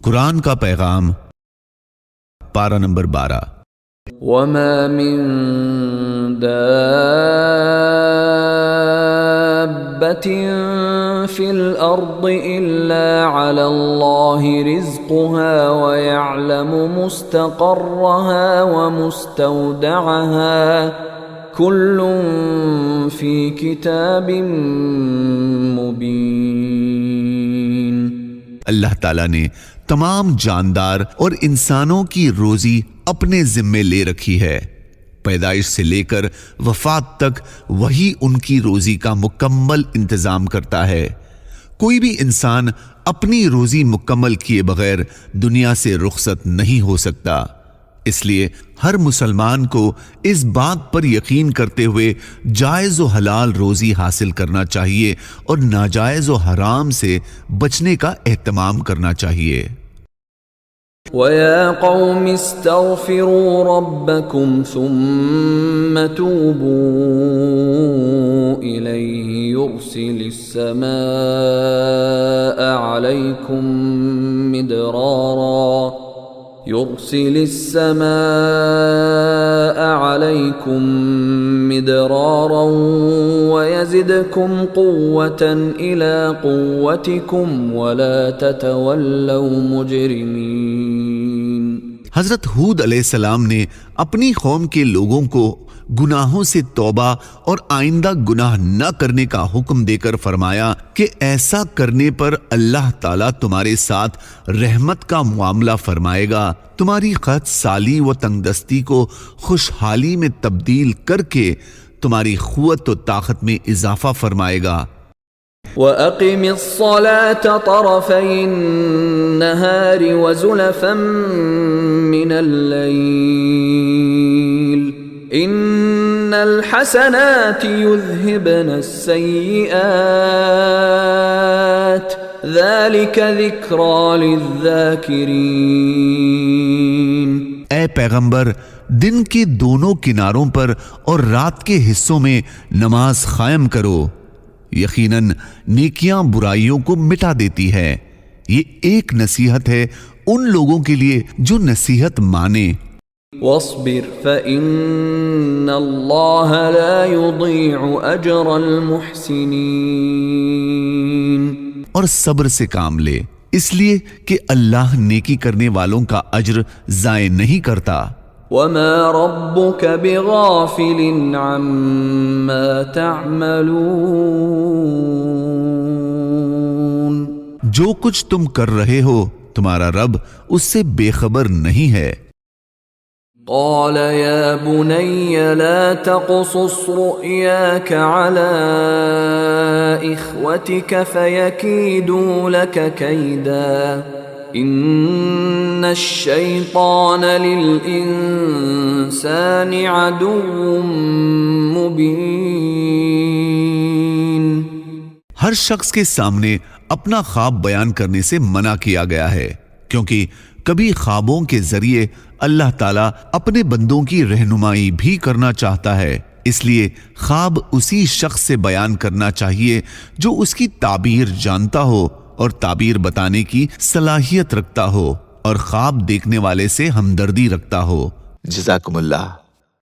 قرآن کا پیغام، پارہ نمبر 12۔ وَمَا مِن دَابَّةٍ فِي الْأَرْضِ إِلَّا عَلَى اللَّهِ رِزْقُهَا وَيَعْلَمُ مُسْتَقَرَّهَا وَمُسْتَوْدَعَهَا كُلٌّ فِي كِتَابٍ مُبِينٍ۔ اللہ تعالیٰ نے تمام جاندار اور انسانوں کی روزی اپنے ذمے لے رکھی ہے۔ پیدائش سے لے کر وفات تک وہی ان کی روزی کا مکمل انتظام کرتا ہے۔ کوئی بھی انسان اپنی روزی مکمل کیے بغیر دنیا سے رخصت نہیں ہو سکتا۔ اس لیے ہر مسلمان کو اس بات پر یقین کرتے ہوئے جائز و حلال روزی حاصل کرنا چاہیے اور ناجائز و حرام سے بچنے کا اہتمام کرنا چاہیے۔ وَيَا قَوْمِ اسْتَغْفِرُوا رَبَّكُمْ ثُمَّ تُوبُوا إِلَيْهِ يُرْسِلِ السَّمَاءَ عَلَيْكُمْ مِدْرَارًا وَيَزِدْكُمْ قُوَّةً إِلَى قُوَّتِكُمْ وَلَا تَتَوَلَّوْا مُجْرِمِينَ۔ حضرت ہود علیہ السلام نے اپنی قوم کے لوگوں کو گناہوں سے توبہ اور آئندہ گناہ نہ کرنے کا حکم دے کر فرمایا کہ ایسا کرنے پر اللہ تعالیٰ تمہارے ساتھ رحمت کا معاملہ فرمائے گا، تمہاری قحط سالی و تنگ دستی کو خوشحالی میں تبدیل کر کے تمہاری قوت و طاقت میں اضافہ فرمائے گا۔ وَأَقِمِ الصَّلَاةَ طَرَفَيِ النَّهَارِ وَزُلَفًا مِّنَ اللَّيْلِ إِنَّ الْحَسَنَاتِ يُذْهِبْنَ السَّيِّئَاتِ ذَلِكَ ذِكْرَى لِلذَّاكِرِينَ۔ اے پیغمبر، دن کے دونوں کناروں پر اور رات کے حصوں میں نماز قائم کرو، یقیناً نیکیاں برائیوں کو مٹا دیتی ہے۔ یہ ایک نصیحت ہے ان لوگوں کے لیے جو نصیحت مانے۔ وَاصْبِرْ فَإِنَّ اللَّهَ لَا يُضِيعُ أَجْرَ الْمُحْسِنِينَ۔ اور صبر سے کام لے، اس لیے کہ اللہ نیکی کرنے والوں کا اجر ضائع نہیں کرتا۔ وَمَا رَبُّكَ بِغَافِلٍ عَمَّا تَعْمَلُونَ۔ جو کچھ تم کر رہے ہو تمہارا رب اس سے بے خبر نہیں ہے۔ قال يا بني لا تقصص رؤياك على إخوتك فيكيدوا لك كيدا إن الشيطان للإنسان عدو مبين۔ ہر شخص کے سامنے اپنا خواب بیان کرنے سے منع کیا گیا ہے، کیونکہ کبھی خوابوں کے ذریعے اللہ تعالیٰ اپنے بندوں کی رہنمائی بھی کرنا چاہتا ہے، اس لیے خواب اسی شخص سے بیان کرنا چاہیے جو اس کی تعبیر جانتا ہو اور تعبیر بتانے کی صلاحیت رکھتا ہو اور خواب دیکھنے والے سے ہمدردی رکھتا ہو۔ جزاکم اللہ۔